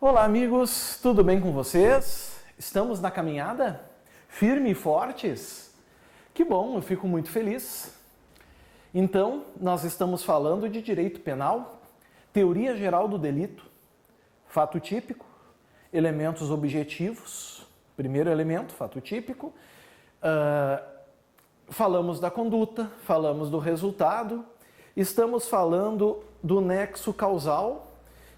Olá, amigos, tudo bem com vocês? Estamos na caminhada? Firme e fortes? Que bom, eu fico muito feliz. Então, nós estamos falando de direito penal, teoria geral do delito, fato típico, elementos objetivos, primeiro elemento, fato típico, falamos da conduta, falamos do resultado, estamos falando do nexo causal.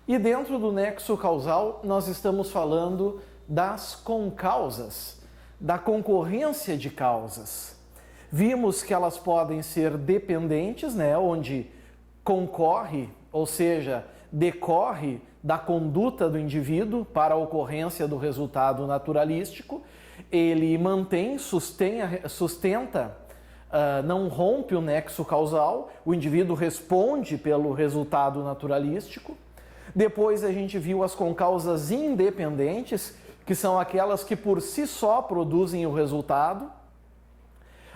E dentro do nexo causal, nós estamos falando das concausas, da concorrência de causas. Vimos que elas podem ser dependentes, onde concorre, ou seja, decorre da conduta do indivíduo para a ocorrência do resultado naturalístico. Ele mantém, sustenta, não rompe o nexo causal, o indivíduo responde pelo resultado naturalístico. Depois a gente viu as concausas independentes, que são aquelas que por si só produzem o resultado.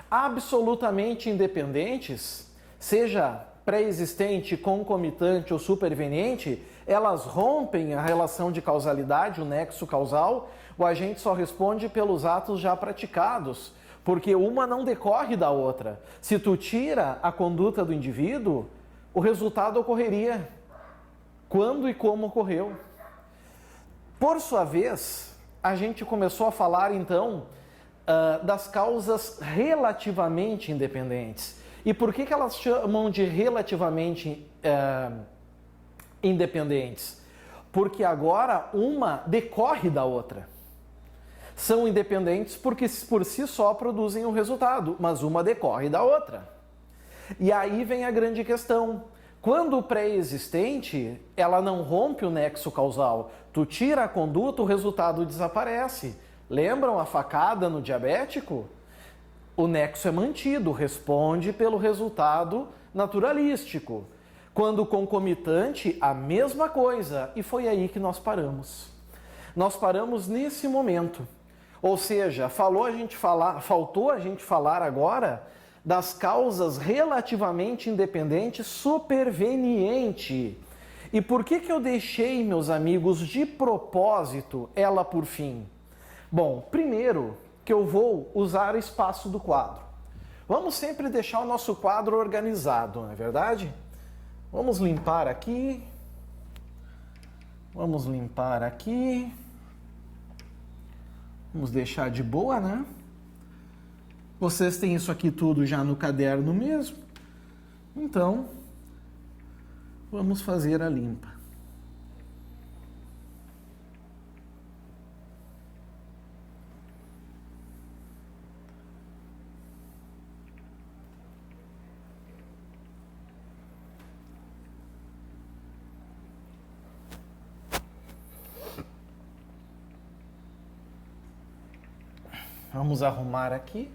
Absolutamente independentes, seja pré-existente, concomitante ou superveniente, elas rompem a relação de causalidade, o nexo causal. O agente só responde pelos atos já praticados, porque uma não decorre da outra. Se tu tira a conduta do indivíduo, o resultado ocorreria. Quando e como ocorreu. Por sua vez, a gente começou a falar então das causas relativamente independentes. E por que elas chamam de relativamente independentes? Porque agora uma decorre da outra. São independentes porque por si só produzem o resultado, mas uma decorre da outra. E aí vem a grande questão. Quando pré-existente, ela não rompe o nexo causal. Tu tira a conduta, o resultado desaparece. Lembram a facada no diabético? O nexo é mantido, responde pelo resultado naturalístico. Quando concomitante, a mesma coisa. E foi aí que nós paramos. Nós paramos nesse momento. Ou seja, faltou a gente falar agora das causas relativamente independentes superveniente. E por que eu deixei, meus amigos, de propósito, ela por fim? Bom, primeiro que eu vou usar o espaço do quadro. Vamos sempre deixar o nosso quadro organizado, não é verdade? Vamos limpar aqui. Vamos limpar aqui. Vamos deixar de boa, né? Vocês têm isso aqui tudo já no caderno mesmo? Então, vamos fazer a limpa. Vamos arrumar aqui.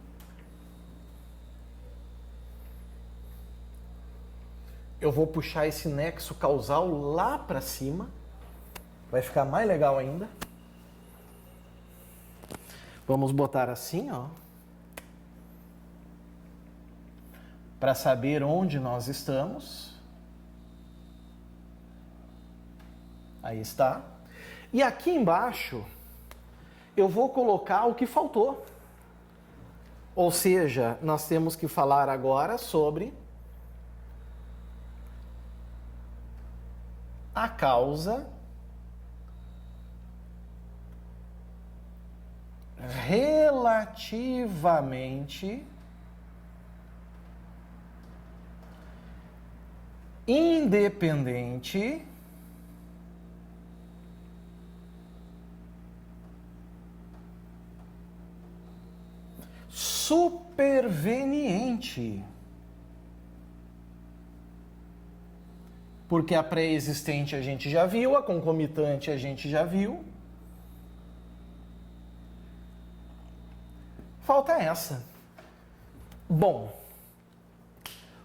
Eu vou puxar esse nexo causal lá para cima. Vai ficar mais legal ainda. Vamos botar assim, ó. Para saber onde nós estamos. Aí está. E aqui embaixo, eu vou colocar o que faltou. Ou seja, nós temos que falar agora sobre a causa relativamente independente superveniente. Porque a pré-existente a gente já viu, a concomitante a gente já viu. Falta essa. Bom,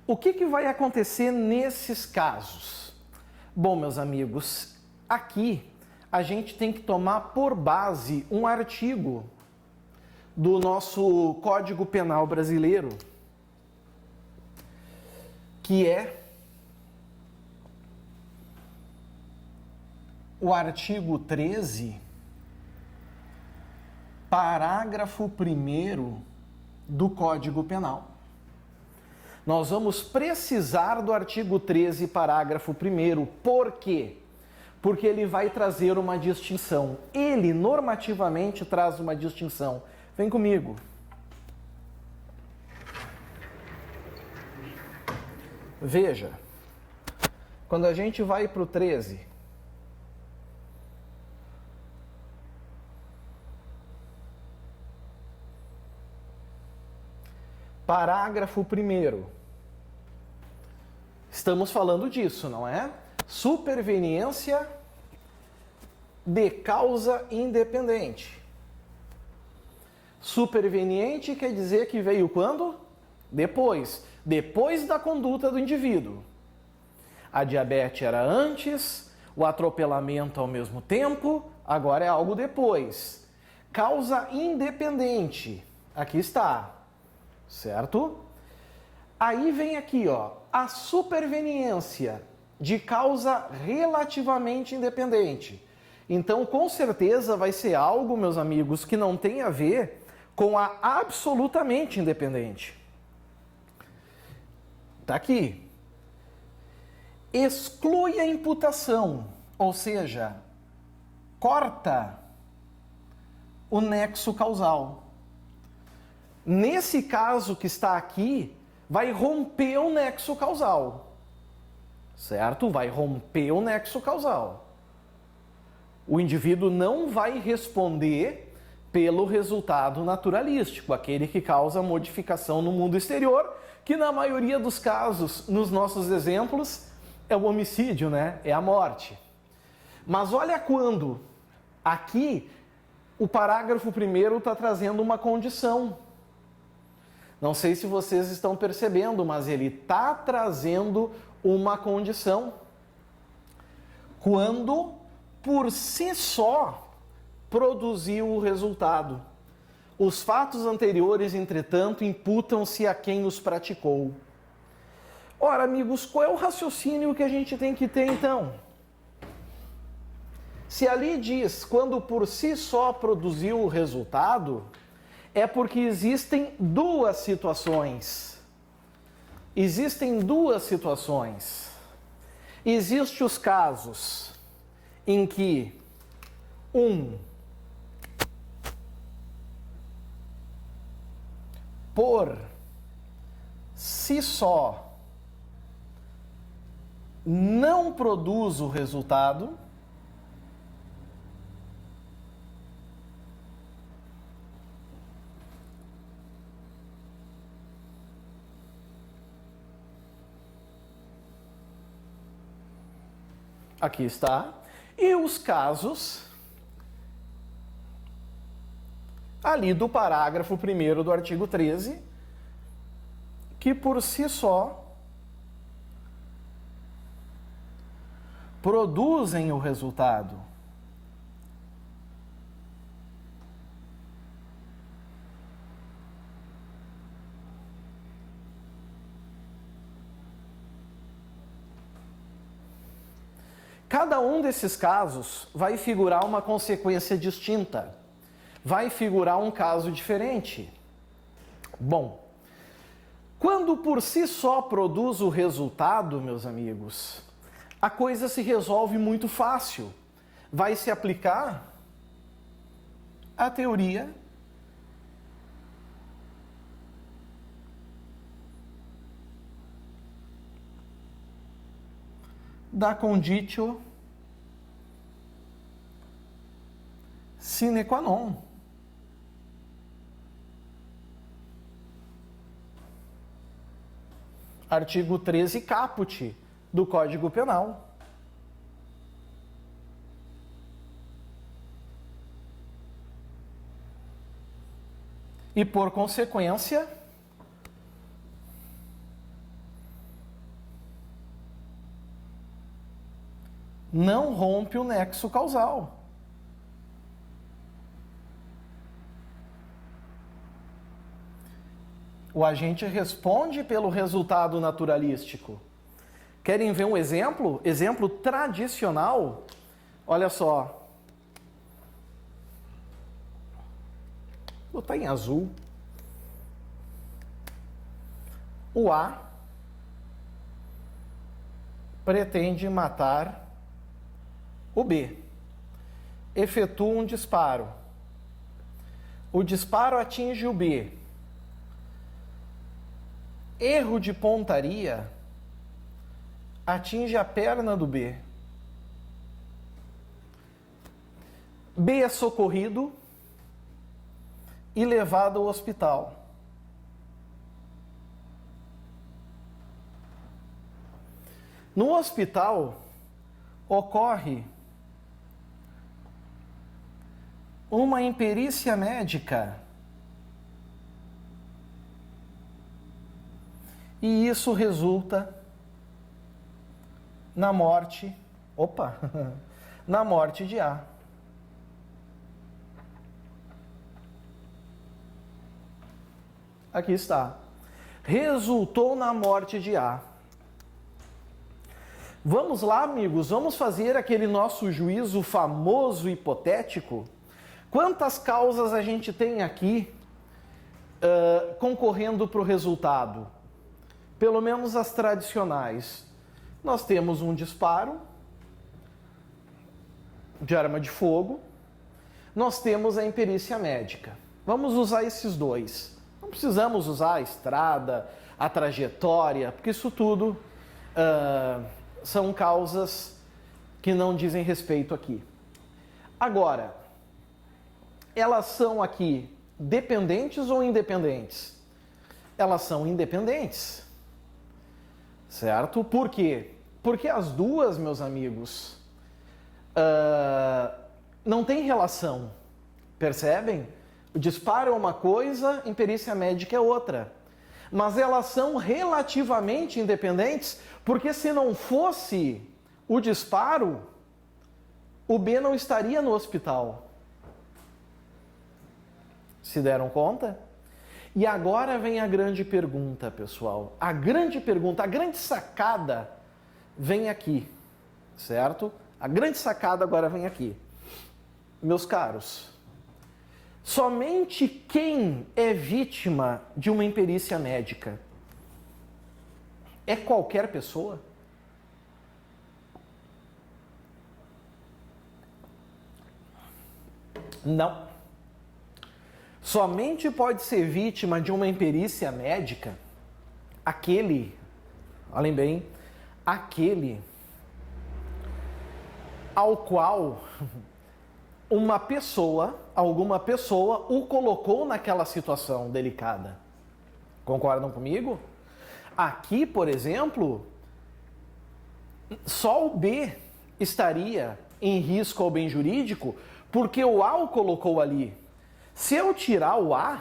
o que vai acontecer nesses casos? Bom, meus amigos, aqui a gente tem que tomar por base um artigo do nosso Código Penal brasileiro, que é o artigo 13, parágrafo 1º do Código Penal. Nós vamos precisar do artigo 13, parágrafo 1º. Por quê? Porque ele vai trazer uma distinção. Ele normativamente traz uma distinção. Vem comigo. Veja, quando a gente vai para o 13, parágrafo 1º, estamos falando disso, não é? Superveniência de causa independente. Superveniente quer dizer que veio quando? Depois da conduta do indivíduo. A diabetes era antes, o atropelamento ao mesmo tempo, agora é algo depois. Causa independente, aqui está, certo? Aí vem aqui, ó, a superveniência de causa relativamente independente. Então, com certeza vai ser algo, meus amigos, que não tem a ver com a absolutamente independente. Tá aqui. Exclui a imputação, ou seja, corta o nexo causal. Nesse caso que está aqui, vai romper o nexo causal. Certo? Vai romper o nexo causal. O indivíduo não vai responder pelo resultado naturalístico, aquele que causa modificação no mundo exterior, que na maioria dos casos, nos nossos exemplos, é o homicídio, né? É a morte. Mas olha quando aqui o parágrafo 1º está trazendo uma condição. Não sei se vocês estão percebendo, mas ele está trazendo uma condição. Quando, por si só, produziu o resultado. Os fatos anteriores, entretanto, imputam-se a quem os praticou. Ora, amigos, qual é o raciocínio que a gente tem que ter, então? Se ali diz, quando por si só produziu o resultado, é porque existem duas situações. Existem duas situações. Existem os casos em que, por si só, não produz o resultado, aqui está, e os casos ali do parágrafo 1º do artigo 13, que por si só produzem o resultado. Cada um desses casos vai figurar uma consequência distinta, vai figurar um caso diferente. Bom, quando por si só produz o resultado, meus amigos, a coisa se resolve muito fácil. Vai se aplicar a teoria da conditio sine qua non. Artigo 13 caput do Código Penal. E por consequência, não rompe o nexo causal. O agente responde pelo resultado naturalístico. Querem ver um exemplo? Exemplo tradicional? Olha só. Vou botar em azul. O A pretende matar o B. Efetua um disparo. O disparo atinge o B. Erro de pontaria atinge a perna do B. B é socorrido e levado ao hospital. No hospital ocorre uma imperícia médica e isso resulta na morte, na morte de A. Aqui está. Resultou na morte de A. Vamos lá, amigos, vamos fazer aquele nosso juízo famoso hipotético? Quantas causas a gente tem aqui concorrendo para o resultado? Pelo menos as tradicionais. Nós temos um disparo de arma de fogo. Nós temos a imperícia médica. Vamos usar esses dois. Não precisamos usar a estrada, a trajetória, porque isso tudo são causas que não dizem respeito aqui. Agora, elas são aqui dependentes ou independentes? Elas são independentes, certo? Por quê? Porque as duas, meus amigos, não têm relação, percebem? O disparo é uma coisa, a imperícia médica é outra. Mas elas são relativamente independentes, porque se não fosse o disparo, o B não estaria no hospital. Se deram conta? E agora vem a grande pergunta, pessoal. A grande pergunta, a grande sacada vem aqui, certo? A grande sacada agora vem aqui. Meus caros, somente quem é vítima de uma imperícia médica é qualquer pessoa? Não. Somente pode ser vítima de uma imperícia médica aquele, olhem bem, aquele ao qual alguma pessoa o colocou naquela situação delicada. Concordam comigo? Aqui, por exemplo, só o B estaria em risco ao bem jurídico porque o A o colocou ali. Se eu tirar o A,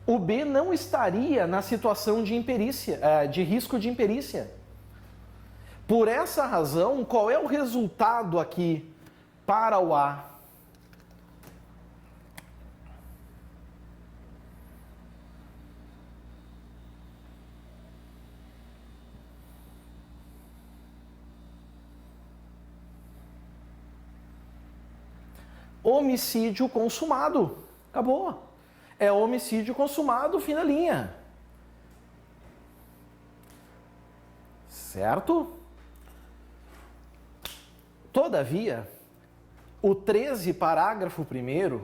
o B não estaria na situação de imperícia, de risco de imperícia. Por essa razão, qual é o resultado aqui para o A? Homicídio consumado. Acabou. É homicídio consumado, fim da linha. Certo? Todavia, o 13, parágrafo 1º,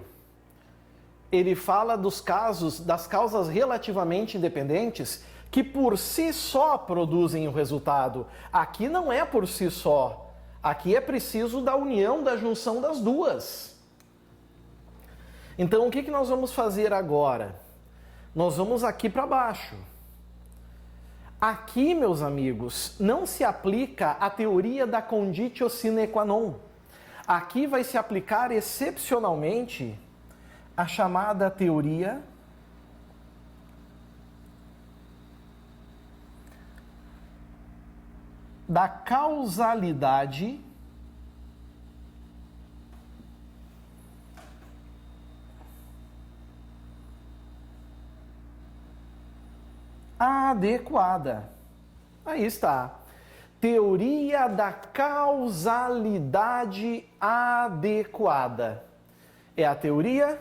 ele fala dos casos, das causas relativamente independentes que por si só produzem o resultado. Aqui não é por si só. Aqui é preciso da união, da junção das duas. Então, o que nós vamos fazer agora? Nós vamos aqui para baixo. Aqui, meus amigos, não se aplica a teoria da conditio sine qua non. Aqui vai se aplicar excepcionalmente a chamada teoria da causalidade adequada. Aí está. teoria da causalidade adequada. É a teoria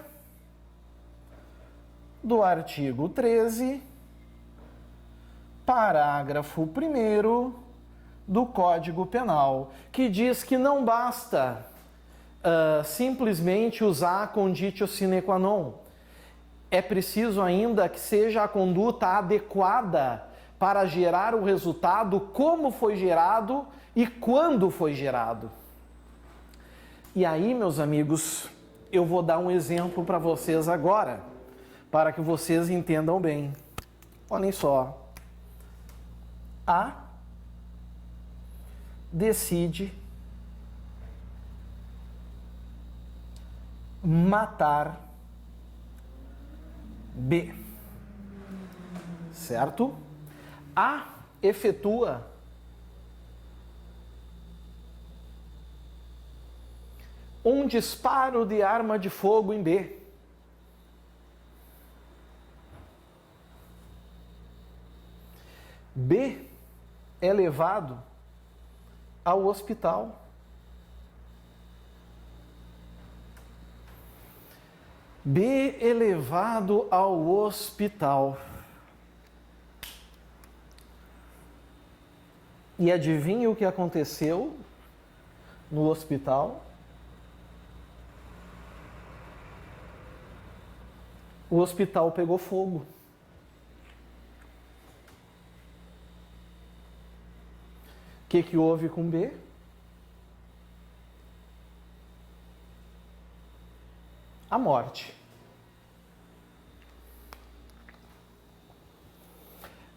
do artigo 13, parágrafo 1º do Código Penal, que diz que não basta simplesmente usar a conditio sine qua non. É preciso ainda que seja a conduta adequada para gerar o resultado, como foi gerado e quando foi gerado. E aí, meus amigos, eu vou dar um exemplo para vocês agora, para que vocês entendam bem. Olhem só. A decide matar B. Certo? A efetua um disparo de arma de fogo em B. B é levado ao hospital. B é levado ao hospital. E adivinha o que aconteceu no hospital? O hospital pegou fogo. O que houve com B? A morte.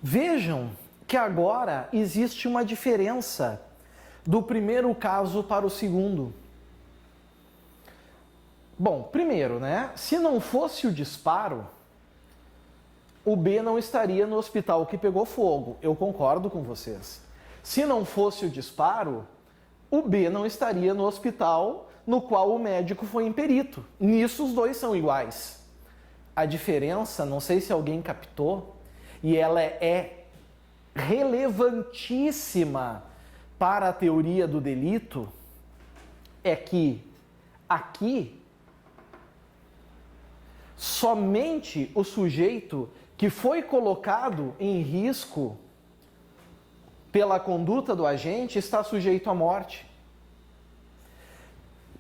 Vejam que agora existe uma diferença do primeiro caso para o segundo. Bom, primeiro, né? Se não fosse o disparo, o B não estaria no hospital que pegou fogo. Eu concordo com vocês. Se não fosse o disparo, o B não estaria no hospital no qual o médico foi imperito. Nisso os dois são iguais. A diferença, não sei se alguém captou, e ela é relevantíssima para a teoria do delito, é que aqui somente o sujeito que foi colocado em risco pela conduta do agente está sujeito à morte.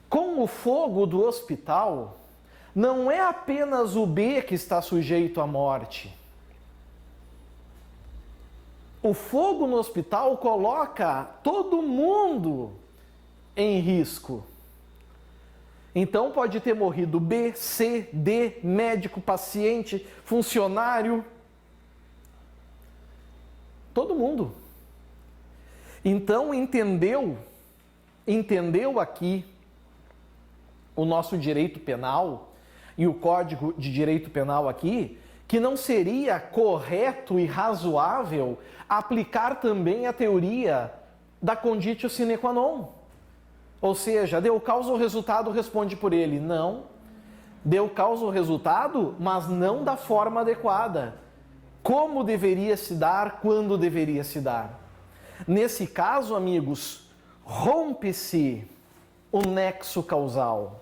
Com o fogo do hospital, não é apenas o B que está sujeito à morte. O fogo no hospital coloca todo mundo em risco. Então pode ter morrido B, C, D, médico, paciente, funcionário. Todo mundo. Então entendeu aqui o nosso direito penal e o Código de Direito Penal aqui, que não seria correto e razoável aplicar também a teoria da conditio sine qua non. Ou seja, deu causa ou resultado, responde por ele. Não. Deu causa ou resultado, mas não da forma adequada. Como deveria se dar, quando deveria se dar. Nesse caso, amigos, rompe-se o nexo causal.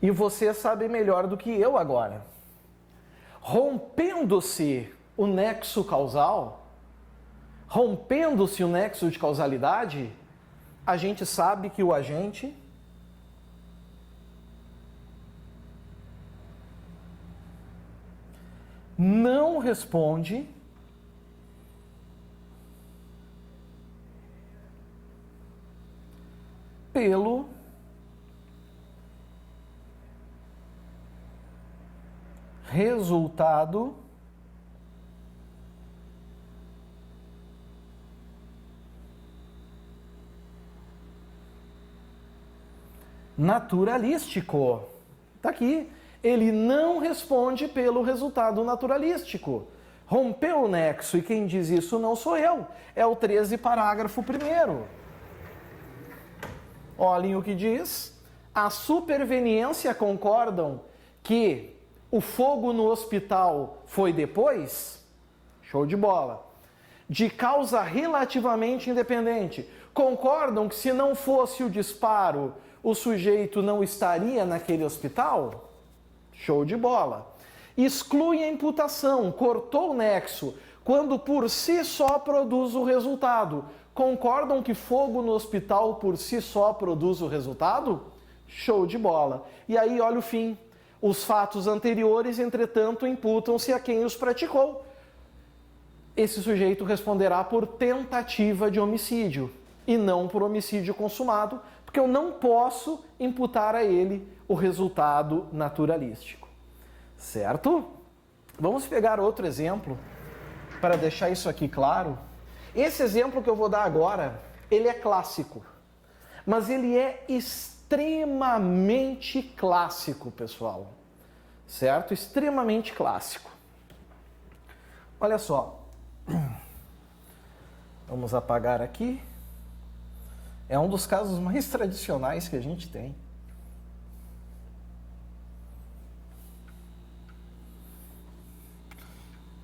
E você sabe melhor do que eu agora. Rompendo-se o nexo causal, rompendo-se o nexo de causalidade, a gente sabe que o agente não responde pelo resultado naturalístico. Está aqui. Ele não responde pelo resultado naturalístico. Rompeu o nexo, e quem diz isso não sou eu. É o 13, parágrafo 1º. Olhem o que diz. A superveniência concordam que o fogo no hospital foi depois? Show de bola. De causa relativamente independente. Concordam que se não fosse o disparo, o sujeito não estaria naquele hospital? Show de bola. Exclui a imputação, cortou o nexo, quando por si só produz o resultado. Concordam que fogo no hospital por si só produz o resultado? Show de bola. E aí, olha o fim. Os fatos anteriores, entretanto, imputam-se a quem os praticou. Esse sujeito responderá por tentativa de homicídio e não por homicídio consumado, porque eu não posso imputar a ele o resultado naturalístico. Certo? Vamos pegar outro exemplo para deixar isso aqui claro. Esse exemplo que eu vou dar agora, ele é clássico, mas ele é extremamente clássico, pessoal. Certo? Extremamente clássico. Olha só. Vamos apagar aqui. É um dos casos mais tradicionais que a gente tem.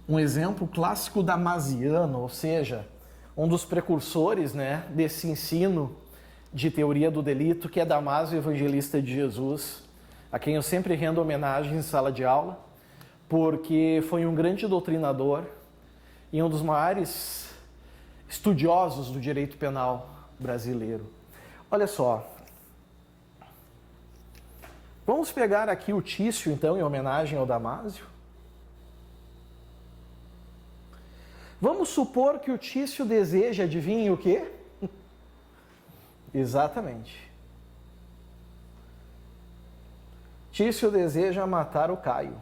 Um exemplo clássico damasiano, ou seja, um dos precursores, né, desse ensino de teoria do delito, que é Damásio, evangelista de Jesus, a quem eu sempre rendo homenagem em sala de aula, porque foi um grande doutrinador e um dos maiores estudiosos do direito penal brasileiro. Olha só, vamos pegar aqui o Tício, então, em homenagem ao Damásio. Vamos supor que o Tício deseja, adivinhe o quê? Exatamente. Tício deseja matar o Caio.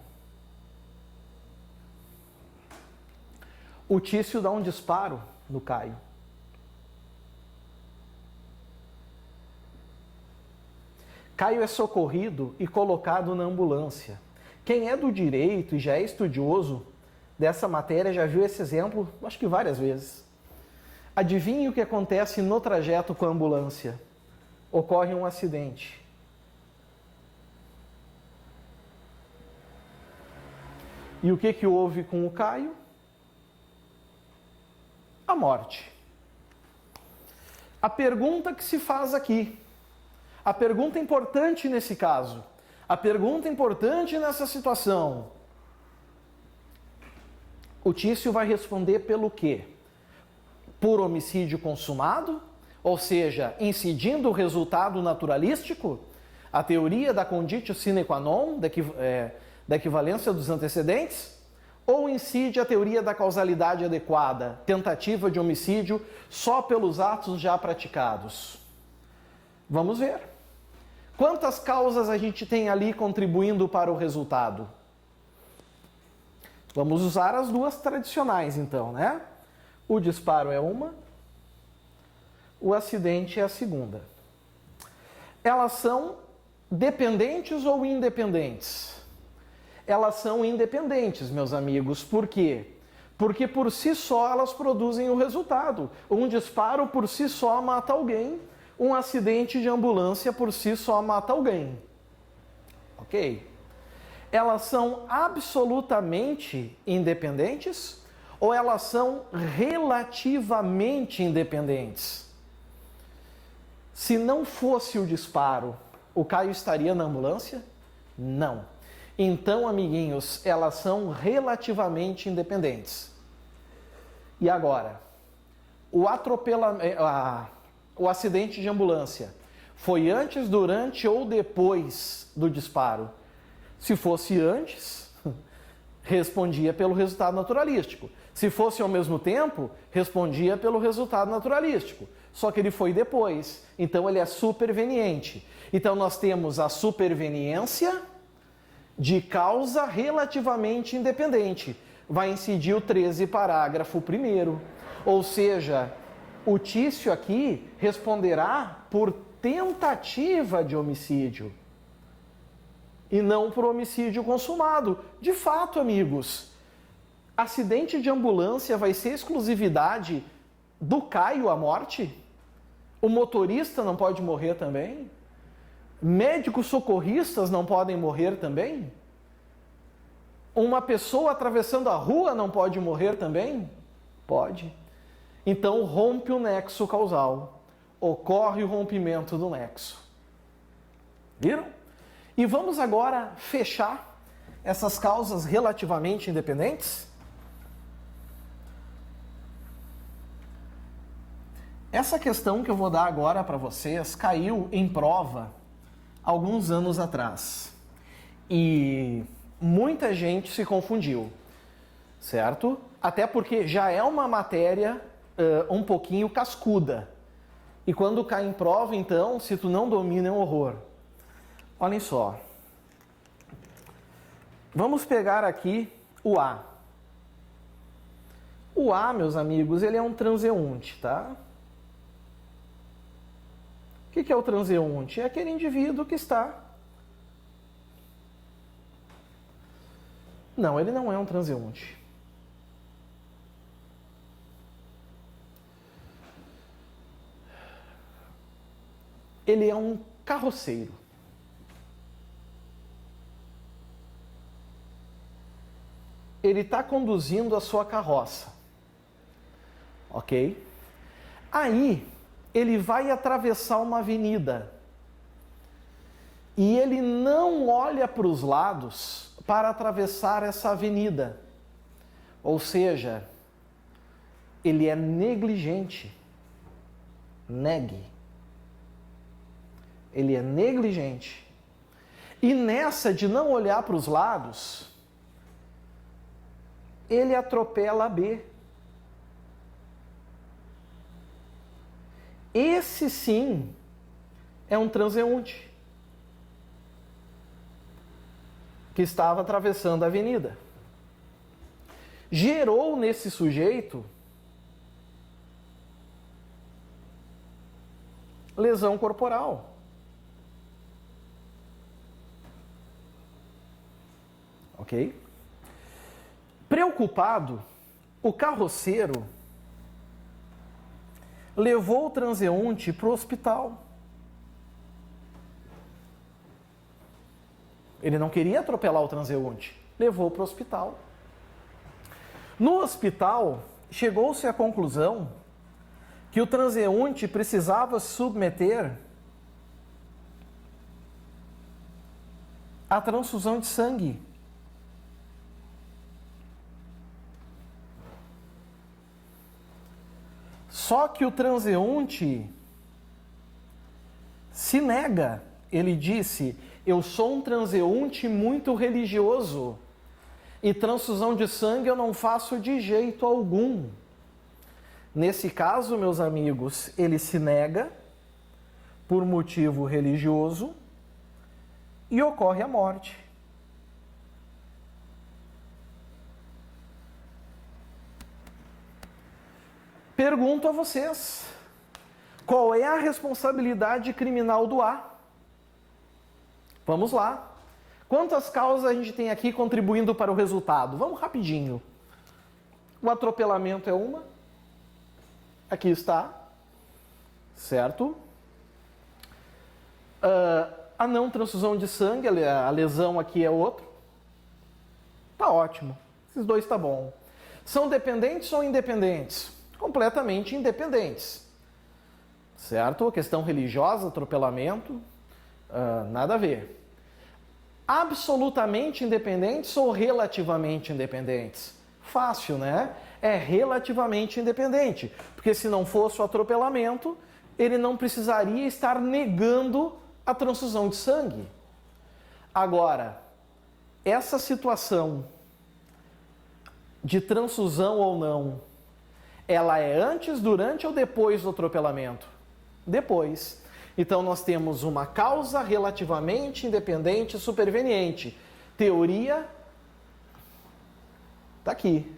O Tício dá um disparo no Caio. Caio é socorrido e colocado na ambulância. Quem é do direito e já é estudioso dessa matéria já viu esse exemplo, acho que várias vezes. Adivinhe o que acontece no trajeto com a ambulância. Ocorre um acidente. E o que houve com o Caio? A morte. A pergunta que se faz aqui, a pergunta importante nesse caso, a pergunta importante nessa situação, o Tício vai responder pelo quê? Por homicídio consumado, ou seja, incidindo o resultado naturalístico, a teoria da conditio sine qua non, da equivalência dos antecedentes, ou incide a teoria da causalidade adequada, tentativa de homicídio só pelos atos já praticados? Vamos ver. Quantas causas a gente tem ali contribuindo para o resultado? Vamos usar as duas tradicionais, então, né? O disparo é uma, o acidente é a segunda. Elas são dependentes ou independentes? Elas são independentes, meus amigos. Por quê? Porque por si só elas produzem o resultado. Um disparo por si só mata alguém, um acidente de ambulância por si só mata alguém. Ok? Elas são absolutamente independentes ou elas são relativamente independentes? Se não fosse o disparo, o Caio estaria na ambulância? Não. Então, amiguinhos, elas são relativamente independentes. E agora? O acidente de ambulância foi antes, durante ou depois do disparo? Se fosse antes, respondia pelo resultado naturalístico. Se fosse ao mesmo tempo, respondia pelo resultado naturalístico. Só que ele foi depois, então ele é superveniente. Então nós temos a superveniência de causa relativamente independente. Vai incidir o 13, parágrafo 1º. Ou seja, o Tício aqui responderá por tentativa de homicídio e não por homicídio consumado. De fato, amigos, acidente de ambulância vai ser exclusividade do Caio à morte? O motorista não pode morrer também? Médicos socorristas não podem morrer também? Uma pessoa atravessando a rua não pode morrer também? Pode. Então rompe o nexo causal. Ocorre o rompimento do nexo. Viram? E vamos agora fechar essas causas relativamente independentes? Essa questão que eu vou dar agora para vocês caiu em prova alguns anos atrás. E muita gente se confundiu, certo? Até porque já é uma matéria um pouquinho cascuda. E quando cai em prova, então, se tu não domina, é um horror. Olhem só. Vamos pegar aqui o A. O A, meus amigos, ele é um transeunte, tá? O que é o transeunte? É aquele indivíduo que está... Não, ele não é um transeunte. Ele é um carroceiro. Ele está conduzindo a sua carroça. Ok? Aí, ele vai atravessar uma avenida. E ele não olha para os lados para atravessar essa avenida. Ou seja, ele é negligente. Negue. Ele é negligente. E nessa de não olhar para os lados, ele atropela a B. Esse sim é um transeunte que estava atravessando a avenida. Gerou nesse sujeito lesão corporal. Ok? Preocupado, o carroceiro levou o transeunte para o hospital. Ele não queria atropelar o transeunte, levou para o hospital. No hospital, chegou-se à conclusão que o transeunte precisava se submeter à transfusão de sangue. Só que o transeunte se nega. Ele disse: eu sou um transeunte muito religioso e transfusão de sangue eu não faço de jeito algum. Nesse caso, meus amigos, ele se nega por motivo religioso e ocorre a morte. Pergunto a vocês, qual é a responsabilidade criminal do A? Vamos lá. Quantas causas a gente tem aqui contribuindo para o resultado? Vamos rapidinho. O atropelamento é uma. Aqui está. Certo? A não transfusão de sangue, a lesão aqui é outra. Tá ótimo. Esses dois tá bom. São dependentes ou independentes? Completamente independentes. Certo? A questão religiosa, atropelamento, nada a ver. Absolutamente independentes ou relativamente independentes? Fácil, né? É relativamente independente. Porque se não fosse o atropelamento, ele não precisaria estar negando a transfusão de sangue. Agora, essa situação de transfusão ou não, ela é antes, durante ou depois do atropelamento? Depois. Então nós temos uma causa relativamente independente e superveniente. Teoria está aqui.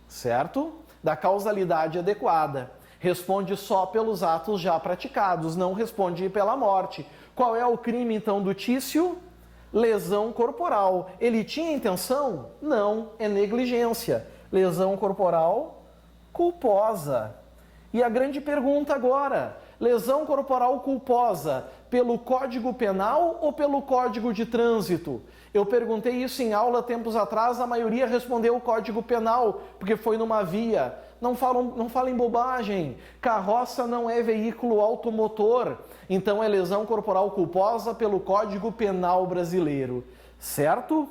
Certo? Da causalidade adequada. Responde só pelos atos já praticados, não responde pela morte. Qual é o crime então do Tício? Lesão corporal. Ele tinha intenção? Não, é negligência. Lesão corporal culposa. E a grande pergunta agora, lesão corporal culposa pelo Código Penal ou pelo Código de Trânsito? Eu perguntei isso em aula tempos atrás, a maioria respondeu o Código Penal, porque foi numa via. Não falem bobagem, carroça não é veículo automotor, então é lesão corporal culposa pelo Código Penal brasileiro, certo?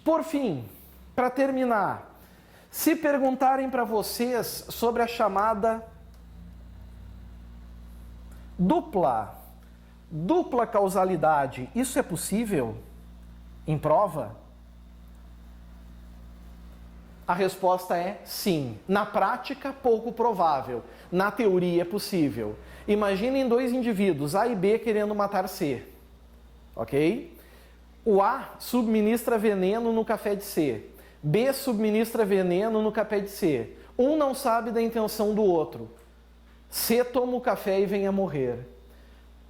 Por fim, para terminar, se perguntarem para vocês sobre a chamada dupla causalidade, isso é possível em prova? A resposta é sim. Na prática, pouco provável. Na teoria, é possível. Imaginem dois indivíduos, A e B, querendo matar C. Ok? O A subministra veneno no café de C. B subministra veneno no café de C. Um não sabe da intenção do outro. C toma o café e vem a morrer.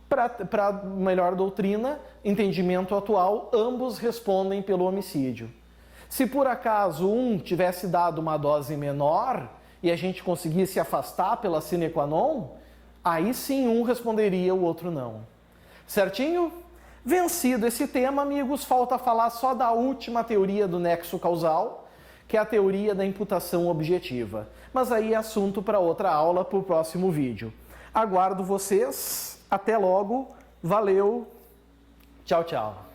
Para melhor doutrina, entendimento atual, ambos respondem pelo homicídio. Se por acaso um tivesse dado uma dose menor e a gente conseguisse afastar pela sine qua non, aí sim um responderia, o outro não. Certinho? Vencido esse tema, amigos, falta falar só da última teoria do nexo causal, que é a teoria da imputação objetiva. Mas aí é assunto para outra aula, para o próximo vídeo. Aguardo vocês. Até logo. Valeu. Tchau, tchau.